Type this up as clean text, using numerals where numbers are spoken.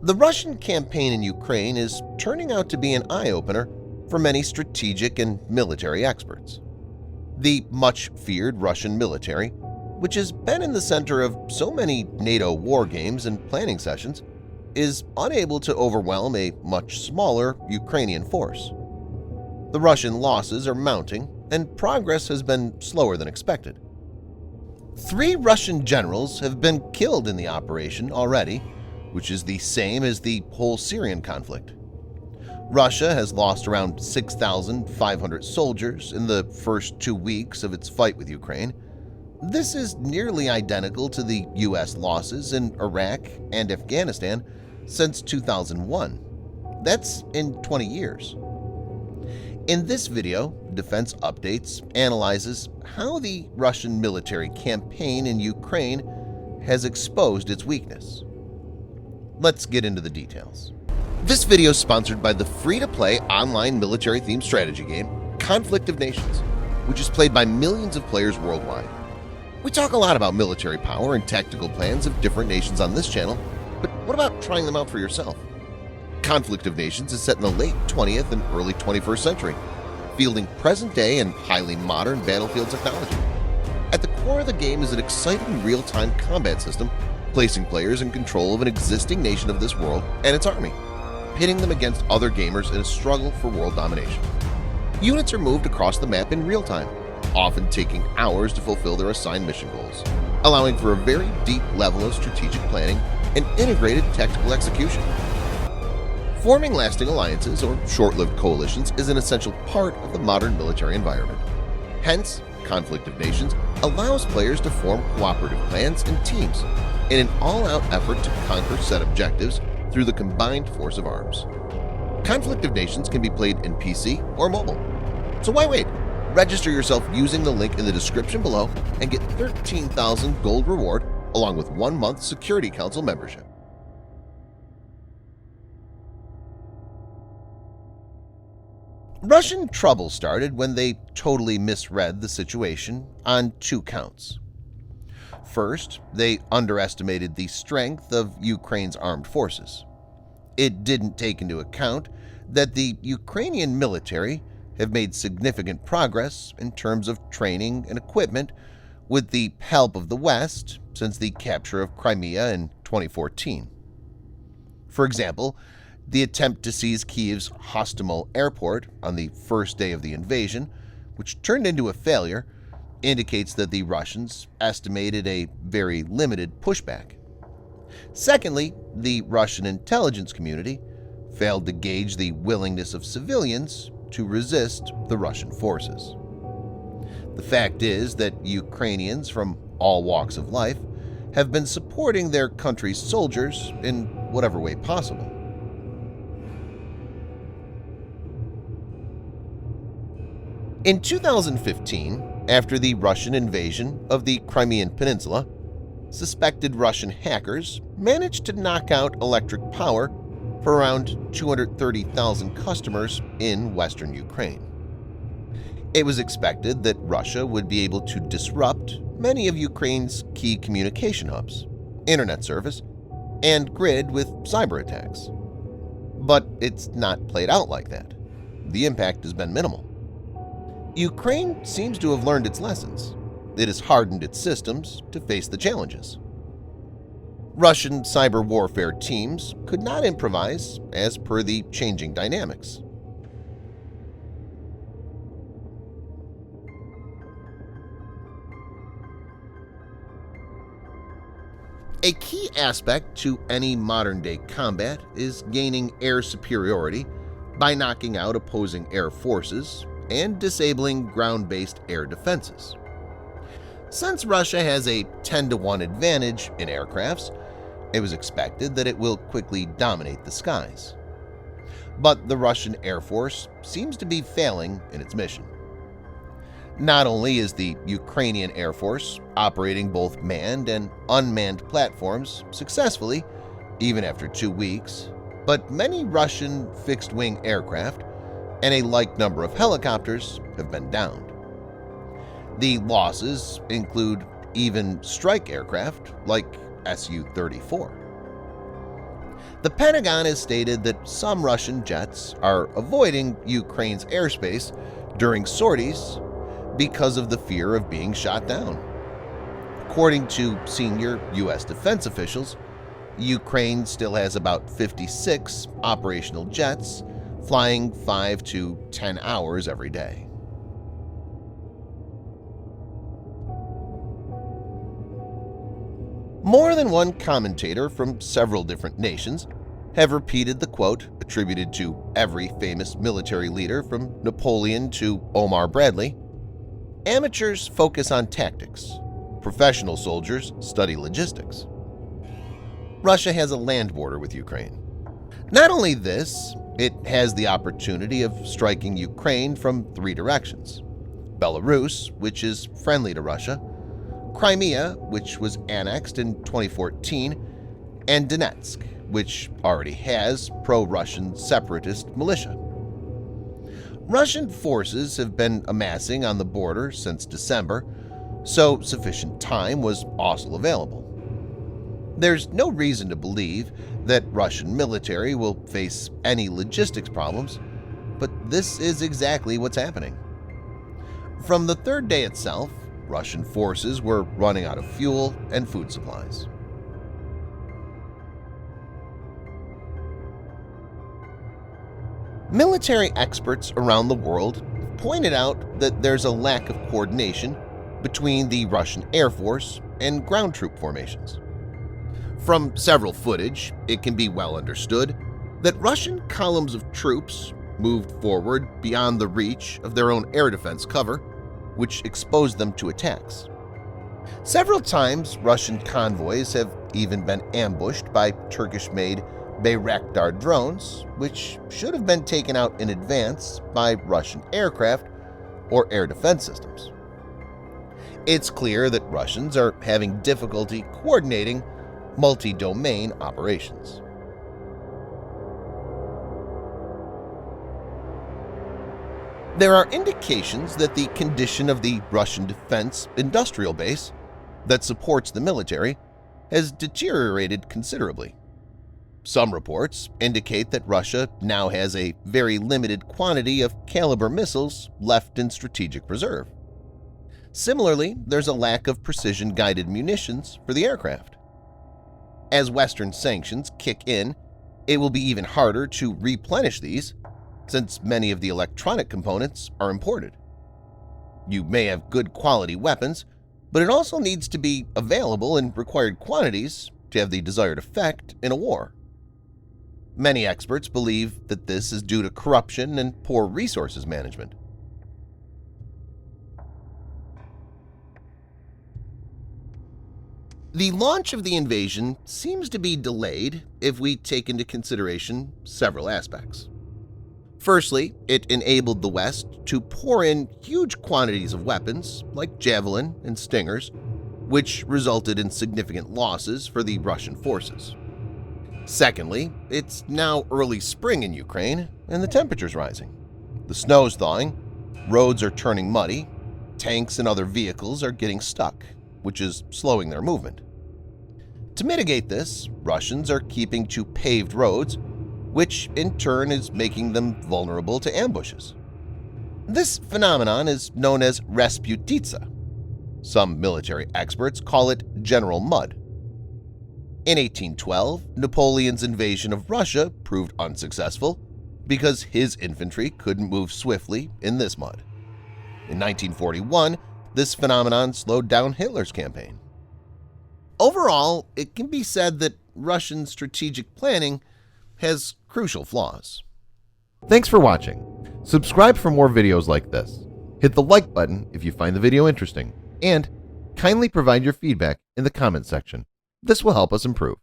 The Russian campaign in Ukraine is turning out to be an eye-opener for many strategic and military experts. The much-feared Russian military, which has been in the center of so many NATO war games and planning sessions, is unable to overwhelm a much smaller Ukrainian force. The Russian losses are mounting, and progress has been slower than expected. 3 Russian generals have been killed in the operation already, which is the same as the whole Syrian conflict. Russia has lost around 6,500 soldiers in the first 2 weeks of its fight with Ukraine. This is nearly identical to the U.S. losses in Iraq and Afghanistan since 2001. That's in 20 years. In this video, Defense Updates analyzes how the Russian military campaign in Ukraine has exposed its weakness. Let's get into the details. This video is sponsored by the free-to-play online military-themed strategy game, Conflict of Nations, which is played by millions of players worldwide. We talk a lot about military power and tactical plans of different nations on this channel, but what about trying them out for yourself? Conflict of Nations is set in the late 20th and early 21st century, fielding present-day and highly modern battlefield technology. At the core of the game is an exciting real-time combat system, placing players in control of an existing nation of this world and its army, pitting them against other gamers in a struggle for world domination. Units are moved across the map in real time, often taking hours to fulfill their assigned mission goals, allowing for a very deep level of strategic planning and integrated tactical execution. Forming lasting alliances or short-lived coalitions is an essential part of the modern military environment. Hence, Conflict of Nations allows players to form cooperative plans and teams in an all-out effort to conquer set objectives through the combined force of arms. Conflict of Nations can be played in PC or mobile. So why wait? Register yourself using the link in the description below and get 13,000 gold reward along with 1 month Security Council membership. Russian trouble started when they totally misread the situation on 2 counts. First, they underestimated the strength of Ukraine's armed forces. It didn't take into account that the Ukrainian military have made significant progress in terms of training and equipment with the help of the West since the capture of Crimea in 2014. For example, the attempt to seize Kyiv's Hostomel airport on the first day of the invasion, which turned into a failure, indicates that the Russians estimated a very limited pushback. Secondly, the Russian intelligence community failed to gauge the willingness of civilians to resist the Russian forces. The fact is that Ukrainians from all walks of life have been supporting their country's soldiers in whatever way possible. In 2015, after the Russian invasion of the Crimean Peninsula, suspected Russian hackers managed to knock out electric power for around 230,000 customers in western Ukraine. It was expected that Russia would be able to disrupt many of Ukraine's key communication hubs, internet service, and grid with cyber attacks. But it's not played out like that. The impact has been minimal. Ukraine seems to have learned its lessons. It has hardened its systems to face the challenges. Russian cyber warfare teams could not improvise as per the changing dynamics. A key aspect to any modern-day combat is gaining air superiority by knocking out opposing air forces and disabling ground-based air defenses. Since Russia has a 10-to-1 advantage in aircrafts, it was expected that it will quickly dominate the skies. But the Russian Air Force seems to be failing in its mission. Not only is the Ukrainian Air Force operating both manned and unmanned platforms successfully, even after 2 weeks, but many Russian fixed-wing aircraft and a like number of helicopters have been downed. The losses include even strike aircraft like Su-34. The Pentagon has stated that some Russian jets are avoiding Ukraine's airspace during sorties because of the fear of being shot down. According to senior U.S. defense officials, Ukraine still has about 56 operational jets flying 5 to 10 hours every day. More than one commentator from several different nations have repeated the quote attributed to every famous military leader from Napoleon to Omar Bradley: "Amateurs focus on tactics. Professional soldiers study logistics." Russia has a land border with Ukraine. Not only this, it has the opportunity of striking Ukraine from 3 directions: Belarus, which is friendly to Russia, Crimea, which was annexed in 2014, and Donetsk, which already has pro-Russian separatist militia. Russian forces have been amassing on the border since December, so sufficient time was also available. There's no reason to believe that Russian military will face any logistics problems, but this is exactly what's happening. From the 3rd day itself, Russian forces were running out of fuel and food supplies. Military experts around the world pointed out that there's a lack of coordination between the Russian Air Force and ground troop formations. From several footage, it can be well understood that Russian columns of troops moved forward beyond the reach of their own air defense cover, which exposed them to attacks. Several times, Russian convoys have even been ambushed by Turkish-made Bayraktar drones, which should have been taken out in advance by Russian aircraft or air defense systems. It's clear that Russians are having difficulty coordinating multi-domain operations. There are indications that the condition of the Russian defense industrial base that supports the military has deteriorated considerably. Some reports indicate that Russia now has a very limited quantity of caliber missiles left in strategic reserve. Similarly, there's a lack of precision-guided munitions for the aircraft. As Western sanctions kick in, it will be even harder to replenish these, since many of the electronic components are imported. You may have good quality weapons, but it also needs to be available in required quantities to have the desired effect in a war. Many experts believe that this is due to corruption and poor resources management. The launch of the invasion seems to be delayed if we take into consideration several aspects. Firstly, it enabled the West to pour in huge quantities of weapons like Javelin and Stingers, which resulted in significant losses for the Russian forces. Secondly, it's now early spring in Ukraine and the temperature's rising. The snow's thawing, roads are turning muddy, tanks and other vehicles are getting stuck, which is slowing their movement. To mitigate this, Russians are keeping to paved roads, which in turn is making them vulnerable to ambushes. This phenomenon is known as Rasputitsa. Some military experts call it General Mud. In 1812, Napoleon's invasion of Russia proved unsuccessful because his infantry couldn't move swiftly in this mud. In 1941, this phenomenon slowed down Hitler's campaign. Overall, it can be said that Russian strategic planning has crucial flaws. Thanks for watching. Subscribe for more videos like this. Hit the like button if you find the video interesting, and kindly provide your feedback in the comment section. This will help us improve.